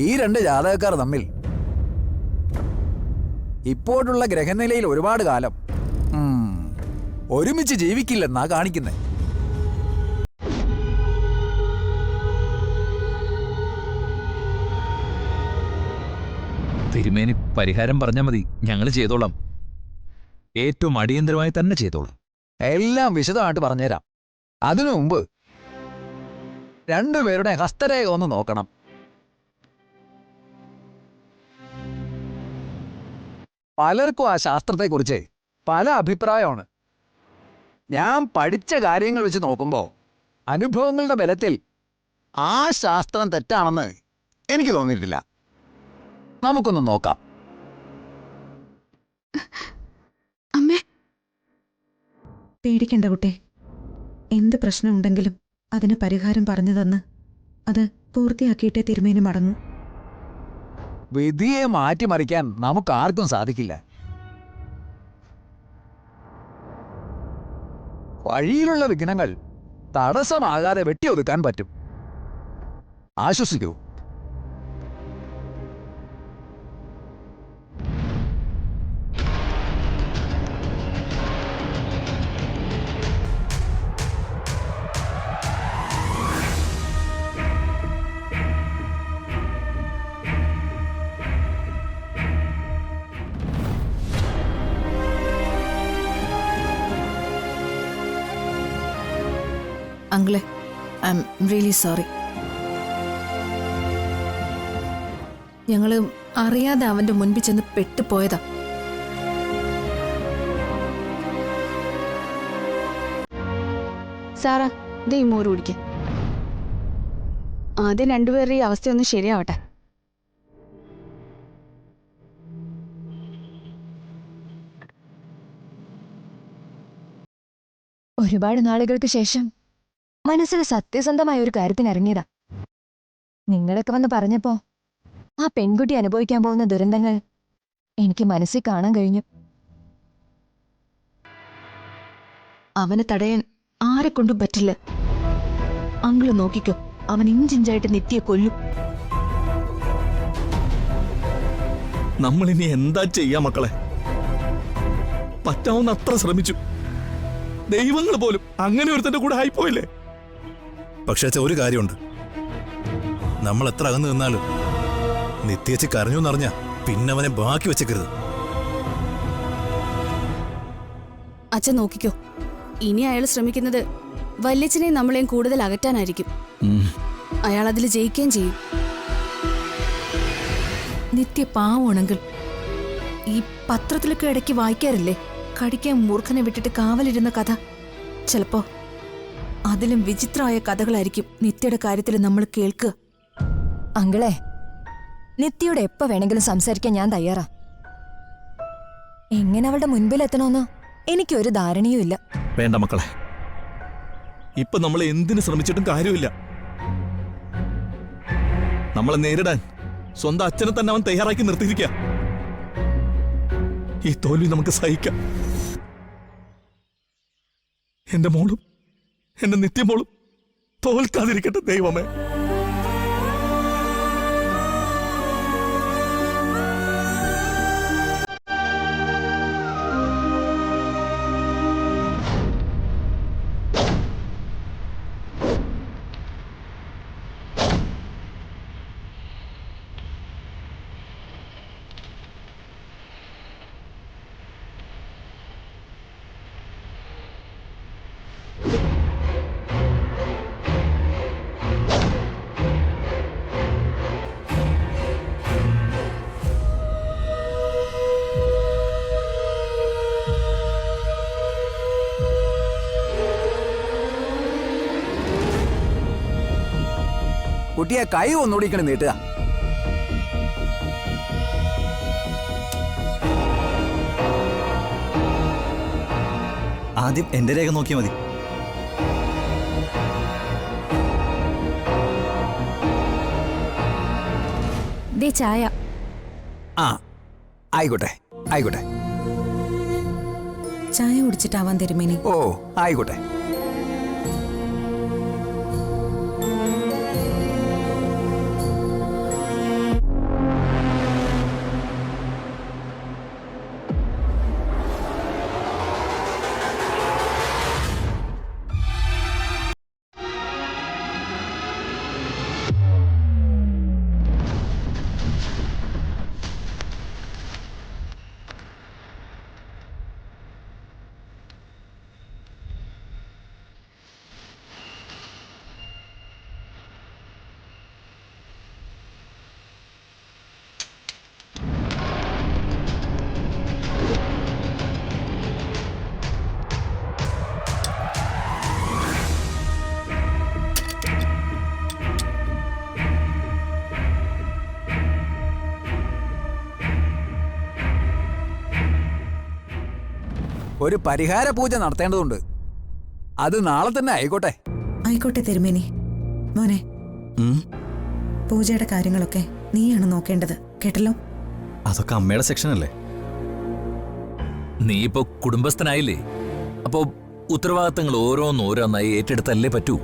ഈ രണ്ട് ജാതകക്കാർ തമ്മിൽ ഇപ്പോഴുള്ള ഗ്രഹനിലയിൽ ഒരുപാട് കാലം ഒരുമിച്ച് ജീവിക്കില്ലെന്നാ കാണിക്കുന്നത്. തിരുമേനി പരിഹാരം പറഞ്ഞാൽ മതി, ഞങ്ങൾ ചെയ്തോളാം. ഏറ്റവും അടിയന്തരമായി തന്നെ ചെയ്തോളാം. എല്ലാം വിശദമായിട്ട് പറഞ്ഞുതരാം. അതിനു മുമ്പ് രണ്ടുപേരുടെ ഹസ്തരേഖ ഒന്ന് നോക്കണം. പലർക്കും ആ ശാസ്ത്രത്തെക്കുറിച്ച് പല അഭിപ്രായമാണ്. ഞാൻ പഠിച്ച കാര്യങ്ങൾ വെച്ച് നോക്കുമ്പോൾ അനുഭവങ്ങളുടെ ബലത്തിൽ ആ ശാസ്ത്രം തെറ്റാണെന്ന് എനിക്ക് തോന്നിയിട്ടില്ല. നമുക്കൊന്ന് നോക്കാം. അമ്മേ, പേടിക്കണ്ട കുട്ടേ. എന്ത് പ്രശ്നമുണ്ടെങ്കിലും അതിന് പരിഹാരം പറഞ്ഞു തന്ന് അത് പൂർത്തിയാക്കിയിട്ടേ തിരുമേനി മടങ്ങൂ. വിധിയെ മാറ്റിമറിക്കാൻ നമുക്കാർക്കും സാധിക്കില്ല. വഴിയിലുള്ള വിഘ്നങ്ങൾ തടസ്സമാകാതെ വെട്ടിയൊതുക്കാൻ പറ്റും. ആശ്വസിക്കൂ. അങ്കിളെ, ഐ എം റിയലി സോറി. ഞങ്ങള് അറിയാതെ അവന്റെ മുൻപിൽ ചെന്ന് പെട്ടുപോയതാ. സാറാ, ദേ ഈ മോര് കുടിക്ക്. ആദ്യം രണ്ടുപേരുടെ ഈ അവസ്ഥയൊന്നും ശരിയാവട്ടെ. ഒരുപാട് നാളുകൾക്ക് ശേഷം മനസ്സിൽ സത്യസന്ധമായ ഒരു കാര്യത്തിന് ഇറങ്ങിയതാ. നിങ്ങളൊക്കെ വന്ന് പറഞ്ഞപ്പോ ആ പെൺകുട്ടി അനുഭവിക്കാൻ പോകുന്ന ദുരന്തങ്ങൾ എനിക്ക് മനസ്സിൽ കാണാൻ കഴിഞ്ഞു. അവനെ തടയാൻ ആരെ കൊണ്ടും പറ്റില്ല. അങ്കിള് നോക്കിക്കോ, അവൻ ഇഞ്ചിഞ്ചായിട്ട് നിത്യയെ കൊല്ലും. നമ്മളിനി എന്താ ചെയ്യാ മക്കളെ? പറ്റാവുന്ന അത്ര ശ്രമിച്ചു. ദൈവങ്ങൾ പോലും അങ്ങനെ ഒരുത്തന്റെ കൂടെ ആയിപ്പോയില്ലേ? പക്ഷേ ഒരു കാര്യമുണ്ട്, നമ്മൾ എത്ര അകന്നു നിന്നാലും നിത്യേച്ചി കരഞ്ഞു എന്നറിഞ്ഞ പിന്നെ അവനെ ബാക്കി വെച്ചേക്കരുത്. അച്ഛൻ നോക്കിക്കോ, ഇനി അയാൾ ശ്രമിക്കുന്നത് വല്യച്ഛനെയും നമ്മളെയും കൂടുതൽ അകറ്റാനായിരിക്കും. അയാൾ അതിൽ ജയിക്കുകയും ചെയ്യും. നിത്യ പാവമാണെങ്കിൽ ഈ പത്രത്തിലൊക്കെ ഇടയ്ക്ക് വായിക്കാറില്ലേ, കടിക്കാൻ മൂർഖനെ വിട്ടിട്ട് കാവലിരുന്ന കഥ? ചിലപ്പോ അതിലും വിചിത്രമായ കഥകളായിരിക്കും നിത്യയുടെ കാര്യത്തിൽ നമ്മൾ കേൾക്കുക. അങ്കിളെ, നിത്യയോട് എപ്പോ വേണമെങ്കിലും സംസാരിക്കാൻ ഞാൻ തയ്യാറാ. എങ്ങനെ അവളുടെ മുൻപിലെത്തണമെന്ന് എനിക്കൊരു ധാരണയും ഇല്ല. വേണ്ട മക്കളെ, ഇപ്പൊ നമ്മൾ എന്തിനു ശ്രമിച്ചിട്ടും കാര്യമില്ല. നമ്മളെ നേരിടാൻ സ്വന്തം അച്ഛനെ തന്നെ അവൻ തയ്യാറാക്കി നിർത്തിയിരിക്കുക. ഈ തോൽവി നമുക്ക് സഹിക്കാം. എന്റെ മോളും എന്റെ നിത്യമോളും തോൽക്കാതിരിക്കട്ടെ ദൈവമേ. കുട്ടിയെ കൈ ഒന്നുകൂടിക്കണ നീട്ടുക. ആദ്യം എന്റെ രേഖ നോക്കിയാൽ മതി. ദേ ചായ. ആ, ആയിക്കോട്ടെ ആയിക്കോട്ടെ. ചായ കുടിച്ചിട്ടാവാൻ തിരുമേനി. ഓ, ആയിക്കോട്ടെ. ഒരു പരിഹാര പൂജ നടത്തേണ്ടതുണ്ട്. അത് നാളെ തന്നെ ആയിക്കോട്ടെ. ആയിക്കോട്ടെ തിരുമേനി. മോനെ, പൂജയുടെ കാര്യങ്ങളൊക്കെ നീയാണ് നോക്കേണ്ടത്, കേട്ടല്ലോ? അതൊക്കെ അമ്മയുടെ സെക്ഷനല്ലേ. നീ ഇപ്പൊ കുടുംബസ്ഥനായില്ലേ, അപ്പോ ഉത്തരവാദിത്തങ്ങൾ ഓരോന്നോരോന്നായി ഏറ്റെടുത്തല്ലേ പറ്റൂ.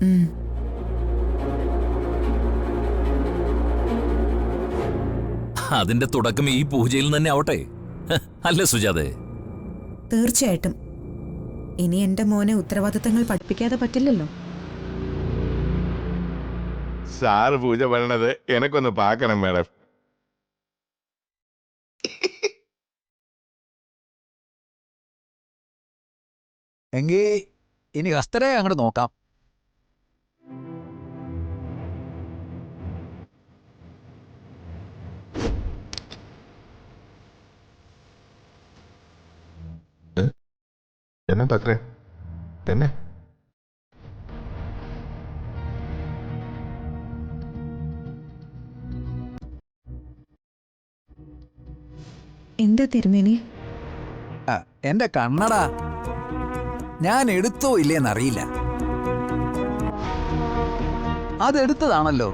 ഉം. അതിന്റെ തുടക്കം ഈ പൂജയിൽ തന്നെ ആവട്ടെ, അല്ലേ സുജാതെ? തീർച്ചയായിട്ടും. ഇനി എന്റെ മോനെ ഉത്തരവാദിത്തങ്ങൾ പഠിപ്പിക്കാതെ പറ്റില്ലല്ലോ. സാറ് പൂജ പറയണത് എനക്കൊന്ന് പാക്കണം മേഡം. എങ്കിൽ ഇനി ഹസ്തരെ അങ്ങോട്ട് നോക്കാം. என்ன பாக்குற? என்ன എന്താ തിരുമേനി? എന്റെ കണ്ണട ഞാൻ എടുത്തോ ഇല്ലേന്നറിയില്ല. അതെടുത്തതാണല്ലോ.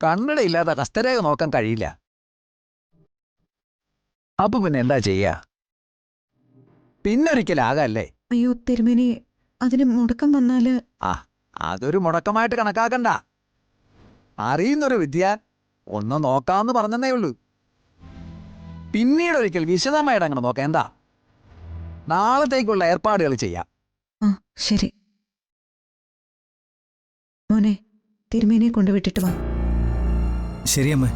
കണ്ണടയില്ലാതെ ഹസ്തരേഖ നോക്കാൻ കഴിയില്ല. അപ്പൊ പിന്നെ എന്താ ചെയ്യാ? പിന്നൊരിക്കലാകല്ലേ. അയ്യോ തിരുമേനി, അതിന് മുടക്കം വന്നാല്. അതൊരു മുടക്കമായിട്ട് കണക്കാക്കണ്ട. അറിയുന്നൊരു വിദ്യ ഒന്ന് നോക്കാമെന്ന് പറഞ്ഞതേ ഉള്ളൂ. പിന്നീടൊരിക്കൽ വിശദമായിട്ട് അങ്ങനെ നോക്കാം. എന്താ, നാളത്തേക്കുള്ള ഏർപ്പാടുകൾ ചെയ്യാം. ആ ശരി മോനെ, തിരുമേനിയെ കൊണ്ടുവിട്ടിട്ട് വാ. ശരിയമ്മേ.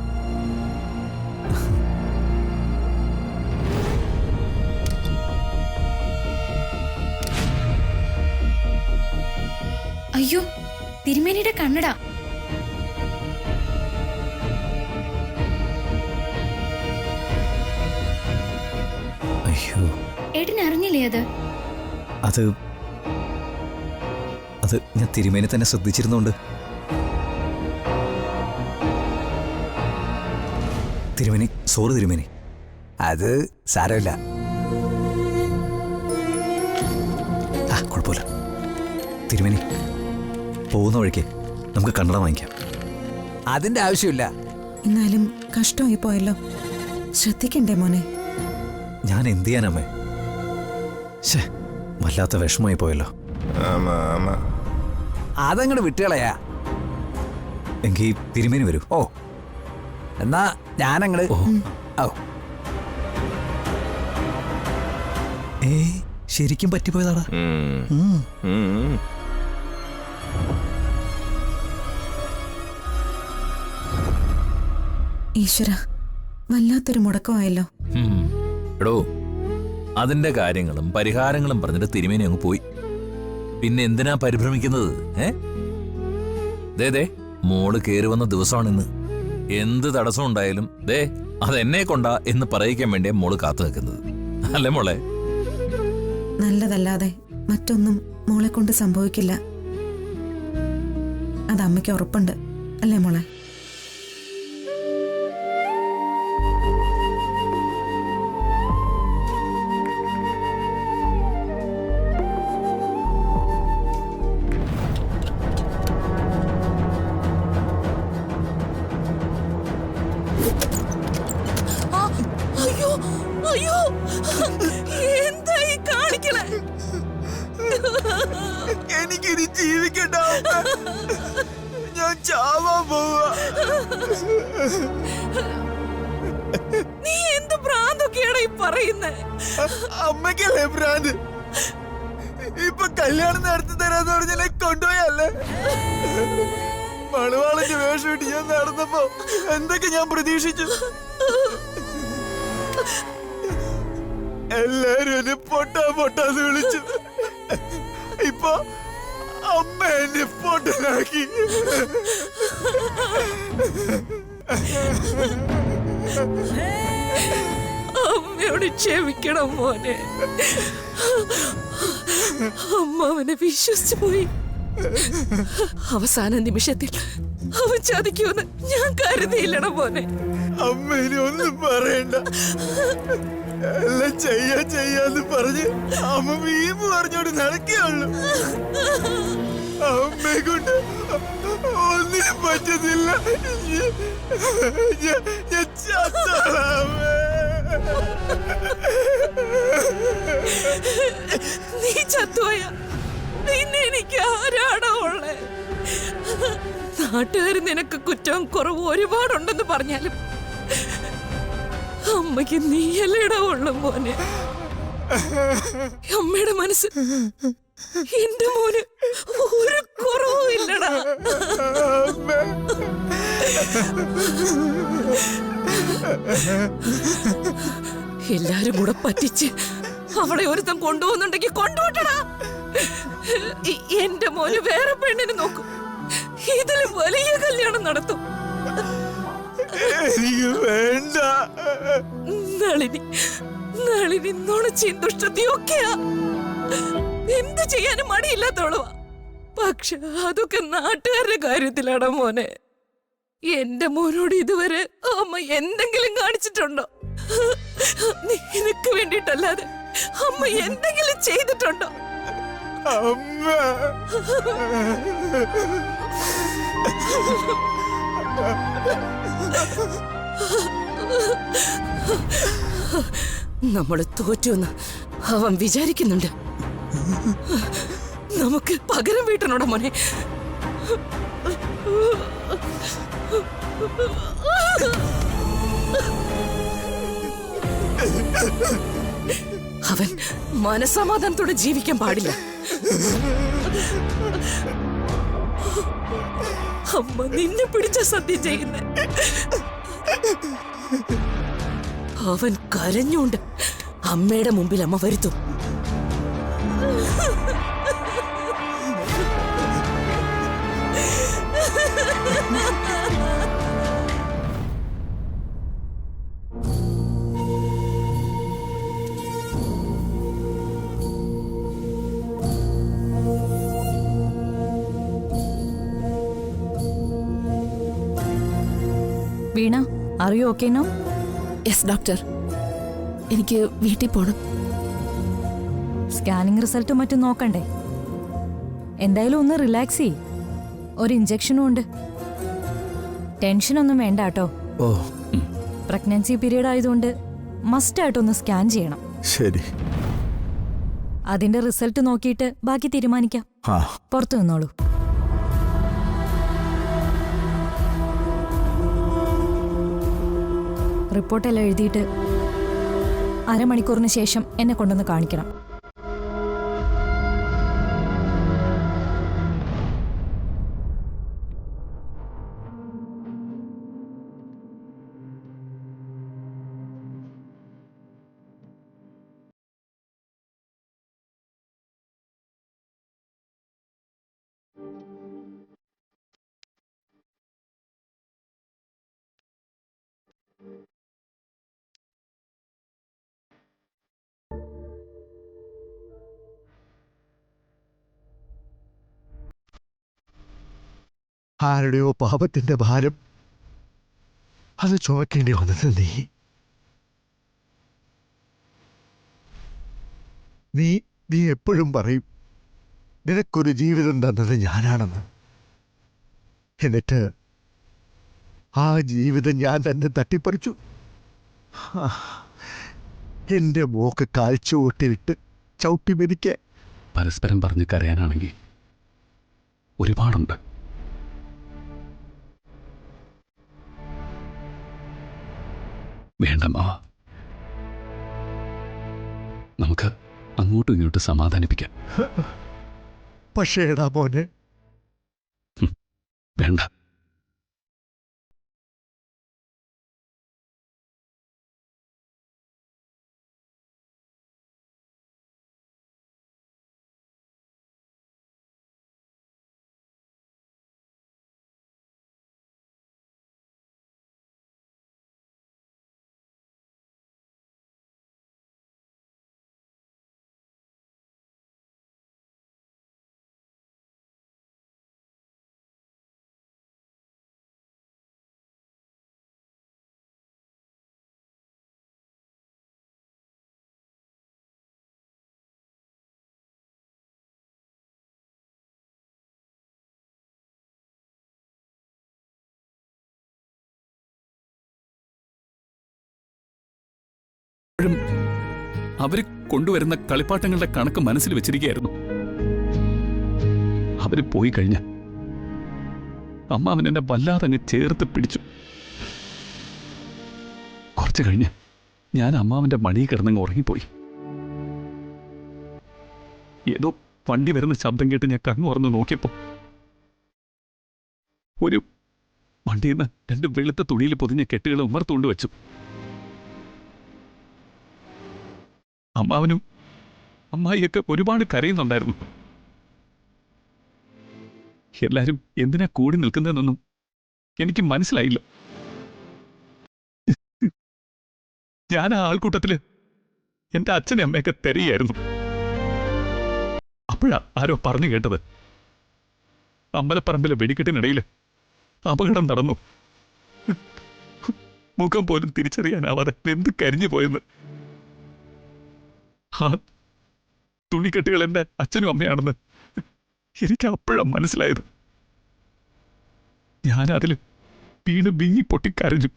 അയ്യോ, തിരുമേനിയുടെ കണ്ണട. അയ്യോ, ഏട്ടനറിഞ്ഞില്ലേ അത്? അത് ഞാൻ തിരുമേനി തന്നെ ശ്രദ്ധിച്ചിരുന്നുണ്ട്. തിരുമേനി, സോറി തിരുമേനി. അത് സാരമില്ല. കുഴപ്പമില്ല തിരുമേനി. പോകുന്ന വഴിക്ക് നമുക്ക് കണ്ണട വാങ്ങിക്കാം. അതിന്റെ ആവശ്യമില്ല. എന്നാലും കഷ്ടമായി പോയല്ലോ. ശ്രദ്ധിക്കണ്ടേ മോനെ? ഞാൻ എന്ത് ചെയ്യാനമ്മേ? ശേ, വല്ലാത്ത വിഷമമായി പോയല്ലോ. ஆமா ஆமா അതങ്ങോട്ട് വിട്ടുകളയാ. എങ്കിൽ തിരുമേനി വരൂ. ഓ, എന്നാ ഞാനങ്ങട്. ഓ, ശരിക്കും പറ്റിപ്പോയതാടാ. ഈശ്വര, വല്ലാത്തൊരു മുടക്കമായല്ലോ. എടോ, അതിന്റെ കാര്യങ്ങളും പരിഹാരങ്ങളും പറഞ്ഞിട്ട് തിരുമേനി അങ്ങ് പോയി. പിന്നെ എന്തിനാ പരിഭ്രമിക്കുന്നത്? ദേ മോള് കേറി വന്ന ദിവസമാണിന്ന്. എന്ത് തടസ്സം ഉണ്ടായാലും അതെന്നെ കൊണ്ടാ എന്ന് പറയിക്കാൻ വേണ്ടിയാ മോള് കാത്തു നിൽക്കുന്നത്, അല്ലേ മോളെ? നല്ലതല്ലാതെ മറ്റൊന്നും മോളെ കൊണ്ട് സംഭവിക്കില്ല. അത് അമ്മയ്ക്ക് ഉറപ്പുണ്ട്, അല്ലേ മോളെ? അയ്യോ, എന്തായി കാണിക്കണേ? എനിക്കിനി ജീവിക്കണ്ട. ഞാൻ ചാവാൻ പോവാ. നീ എന്ത് ഭ്രാന്തൊക്കെയാണ് ഈ പറയുന്നേ? അമ്മയ്ക്കല്ലേ ഭ്രാന്ത്? ഇപ്പൊ കല്യാണം നടത്തി തരാന്ന് പറഞ്ഞാലേ കൊണ്ടുപോയല്ലേ? മണവാളിന്റെ വേഷം ഇട്ട് ഞാൻ നടന്നപ്പോ എന്തൊക്കെ ഞാൻ പ്രതീക്ഷിച്ചു. എല്ലാരും എന്നെ പൊട്ടാന്ന് വിളിച്ചു. ഇപ്പൊ അമ്മ എന്നെ പൊട്ടനാക്കി. അമ്മയോട് ക്ഷമിക്കണം മോനെ. അമ്മ അവനെ വിശ്വസിച്ചു പോയി. അവസാന നിമിഷത്തിൽ അവൻ ചതിക്കുമെന്ന് ഞാൻ കരുതിയില്ലട മോനെ. അമ്മ ഇനി ഒന്നും പറയണ്ട. എല്ലാം ചെയ്യാന്ന് പറഞ്ഞ് അമ്മ വീമ്പ് പറഞ്ഞോണ്ട് നടക്കുകയുള്ളു. അമ്മയെ കൊണ്ട് ഒന്നിനും പറ്റുന്നില്ല. ഞാൻ ചത്തോളാം. നീ ചത്തുപോയ പിന്നെ എനിക്ക് ആരാണോ ഉള്ളേ? നാട്ടുകാർ നിനക്ക് കുറ്റവും കുറവും ഒരുപാടുണ്ടെന്ന് പറഞ്ഞാലും അമ്മയ്ക്ക് നീയല്ലേടാ ഉള്ളു മോനെ. അമ്മയുടെ മനസ്സ് എന്റെ മോന് ഒരു കുറവും ഇല്ലടാ. എല്ലാരും കൂടെ പറ്റിച്ച് അവളെ ഒരുത്തം കൊണ്ടുപോകുന്നുണ്ടെങ്കിൽ കൊണ്ടുപോട്ടടാ. എന്റെ മോന് വേറെ പെണ്ണിനെ നോക്കും. ഇതിലും വലിയ കല്യാണം നടത്തും. എനിക്ക് വേണ്ട. നളിനി നുണച്ചിയും ദുഷ്ടതയും ഒക്കെയാ. എന്ത് ചെയ്യാനും മടിയില്ലാത്തോളുവാ. പക്ഷെ അതൊക്കെ നാട്ടുകാരുടെ കാര്യത്തിലാടാ മോനെ. എന്റെ മോനോട് ഇതുവരെ അമ്മ എന്തെങ്കിലും കാണിച്ചിട്ടുണ്ടോ? നിനക്ക് വേണ്ടിട്ടല്ലാതെ അമ്മ എന്തെങ്കിലും ചെയ്തിട്ടുണ്ടോ? അമ്മ നമ്മള് തോറ്റുവെന്ന് അവൻ വിചാരിക്കുന്നുണ്ട്. നമുക്ക് പകരം വീട്ടണോടാ മോനെ. അവൻ മനസമാധാനത്തോടെ ജീവിക്കാൻ പാടില്ല. അമ്മ നിന്നെ പിടിച്ച സത്യം ചെയ്യുന്നേ. അവൻ കരഞ്ഞുകൊണ്ട് അമ്മയുടെ മുമ്പിൽ അമ്മ വരുത്തും. വീണ, അറിയോ ഓക്കേനോ? യെസ് ഡോക്ടർ, എനിക്ക് വീട്ടിൽ പോണം. സ്കാനിങ് റിസൾട്ടും മറ്റും നോക്കണ്ടേ? എന്തായാലും ഒന്ന് റിലാക്സ് ചെയ്യ്. ഒരു ഇഞ്ചക്ഷനും ഉണ്ട്. ടെൻഷനൊന്നും വേണ്ട കേട്ടോ. ഓ പ്രഗ്നൻസി പീരീഡ് ആയതുകൊണ്ട് മസ്റ്റായിട്ടൊന്ന് സ്കാൻ ചെയ്യണം. ശരി. അതിന്റെ റിസൾട്ട് നോക്കിയിട്ട് ബാക്കി തീരുമാനിക്കാം. പുറത്തു നിന്നോളൂ. റിപ്പോർട്ടെല്ലാം എഴുതിയിട്ട് അരമണിക്കൂറിന് ശേഷം എന്നെ കൊണ്ടൊന്ന് കാണിക്കണം. ആരുടെയോ പാപത്തിന്റെ ഭാരം അത് ചുമക്കേണ്ടി വന്നത് നീ എപ്പോഴും പറയും നിനക്കൊരു ജീവിതം തന്നത് ഞാനാണെന്ന്. എന്നിട്ട് ആ ജീവിതം ഞാൻ തന്നെ തട്ടിപ്പറിച്ചു. എന്റെ മോക്ക് കാൽച്ചുവട്ടിലിട്ട് ചവിട്ടി മെതിക്കാൻ. പരസ്പരം പറഞ്ഞ് കരയാനാണെങ്കിൽ ഒരുപാടുണ്ട്. വേണ്ട മാവ, നമുക്ക് അങ്ങോട്ടും ഇങ്ങോട്ടും സമാധാനിപ്പിക്കാം. പക്ഷേ എടാ മോനെ, വേണ്ട. അവര് കൊണ്ടുവരുന്ന കളിപ്പാട്ടങ്ങളുടെ കണക്ക് മനസ്സിൽ വെച്ചിരിക്കുകയായിരുന്നു. അവര് പോയി കഴിഞ്ഞ അമ്മാവൻ എന്നെ വല്ലാതെ അങ്ങ് ചേർത്ത് പിടിച്ചു. കുറച്ചു കഴിഞ്ഞ് ഞാൻ അമ്മാവന്റെ മടിയിൽ കിടന്നങ്ങ് ഉറങ്ങിപ്പോയി. ഏതോ വണ്ടി വരുന്ന ശബ്ദം കേട്ട് ഞാൻ കണ്ണു തുറന്ന് നോക്കിയപ്പോ ഒരു വണ്ടിയിൽ നിന്ന് 2 വെളുത്ത തുണിയിൽ പൊതിഞ്ഞ കെട്ടുകൾ ഉമ്മർത്തുകൊണ്ട് വെച്ചു. അമ്മാവനും അമ്മായിയൊക്കെ ഒരുപാട് കരയുന്നുണ്ടായിരുന്നു. എല്ലാരും എന്തിനാ കൂടി നിൽക്കുന്നതെന്നൊന്നും എനിക്ക് മനസ്സിലായില്ല. ഞാൻ ആ ആൾക്കൂട്ടത്തില് എന്റെ അച്ഛനെ അമ്മയൊക്കെ തെരയായിരുന്നു. അപ്പോഴാ ആരോ പറഞ്ഞു കേട്ടത്, അമ്പലപ്പറമ്പിലെ വെടിക്കെട്ടിനിടയിൽ അപകടം നടന്നു. മുഖം പോലും തിരിച്ചറിയാനാവാതെ എന്ത് കരിഞ്ഞു പോയെന്ന്. ആ തുണിക്കെട്ടുകൾ എന്റെ അച്ഛനും അമ്മയാണെന്ന് എനിക്ക് അപ്പോഴാണ് മനസ്സിലായത്. ഞാനതിൽ വീണ് വിങ്ങി പൊട്ടിക്കരഞ്ഞു.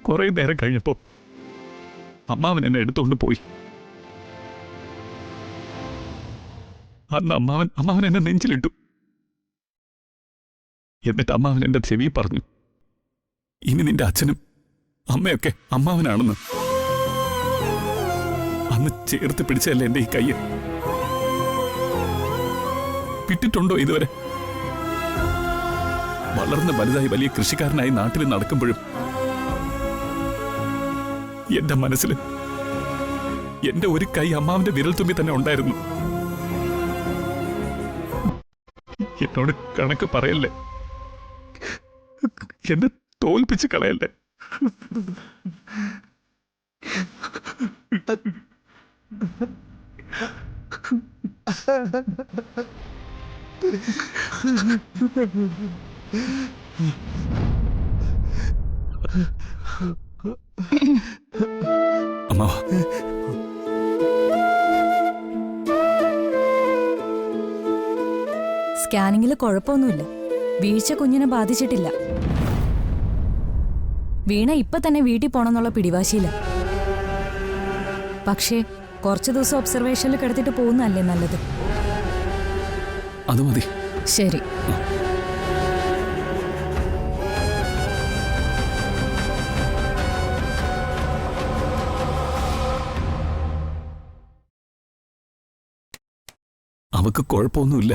കുറെ നേരം കഴിഞ്ഞപ്പോ അമ്മാവൻ എന്നെ എടുത്തുകൊണ്ട് പോയി. അന്ന് അമ്മാവൻ എന്നെ നെഞ്ചിലിട്ടു. എന്നിട്ട് അമ്മാവൻ എന്റെ ചെവി പറഞ്ഞു, ഇനി നിന്റെ അച്ഛനും അമ്മയൊക്കെ അമ്മാവനാണെന്ന്. അന്ന് ചേർത്ത് പിടിച്ചല്ലേ എന്റെ ഈ കയ്യ്. വിട്ടിട്ടുണ്ടോ ഇതുവരെ? വളർന്ന് വലുതായി വലിയ കൃഷിക്കാരനായി നാട്ടിൽ നടക്കുമ്പോഴും എന്റെ മനസ്സിൽ എന്റെ ഒരു കൈ അമ്മാവന്റെ വിരൽത്തുമ്പി തന്നെ ഉണ്ടായിരുന്നു. എന്നോട് കണക്ക് പറയല്ലേ, എന്നെ തോൽപ്പിച്ച് കളയല്ലേ. അമ്മാവ, സ്കാനിങ്ങിൽ കുഴപ്പമൊന്നുമില്ല. വീഴ്ച കുഞ്ഞിനെ ബാധിച്ചിട്ടില്ല. വീണ ഇപ്പൊ തന്നെ വീട്ടിൽ പോണെന്നുള്ള പിടിവാശിയില്ല. പക്ഷേ കുറച്ചു ദിവസം ഒബ്സർവേഷനിൽ കിടത്തിട്ട് പോകുന്നതല്ലേ നല്ലത്. അത് മതി. ശരി. അവക്ക് കുഴപ്പമൊന്നുമില്ല.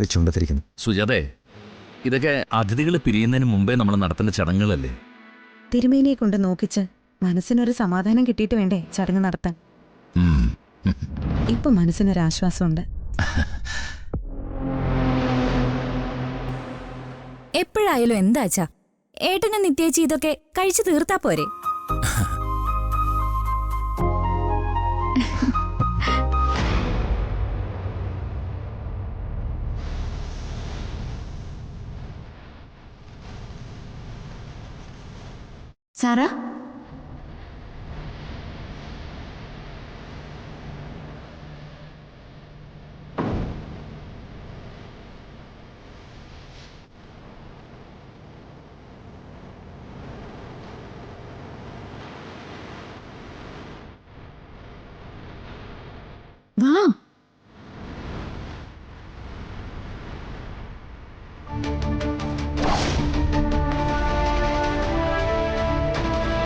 വെച്ചുകൊണ്ടിരിക്കുന്നു. സുജാതേ, ഇതൊക്കെ അതിഥികൾ പിരിയുന്നതിന് മുമ്പേ നമ്മൾ നടത്തേണ്ട ചടങ്ങുകളല്ലേ? തിരുമേനിയെ കൊണ്ട് നോക്കിച്ച് മനസ്സിനൊരു സമാധാനം കിട്ടിയിട്ട് വേണ്ടേ ചടങ്ങ് നടത്താൻ. ഇപ്പൊ മനസ്സിനൊരാശ്വാസമുണ്ട്. എപ്പോഴായാലും എന്താച്ചാ ഏട്ടനെ നിത്യേച്ചി ഇതൊക്കെ കഴിച്ചു തീർത്താ പോരെ? സാറാ, വാ.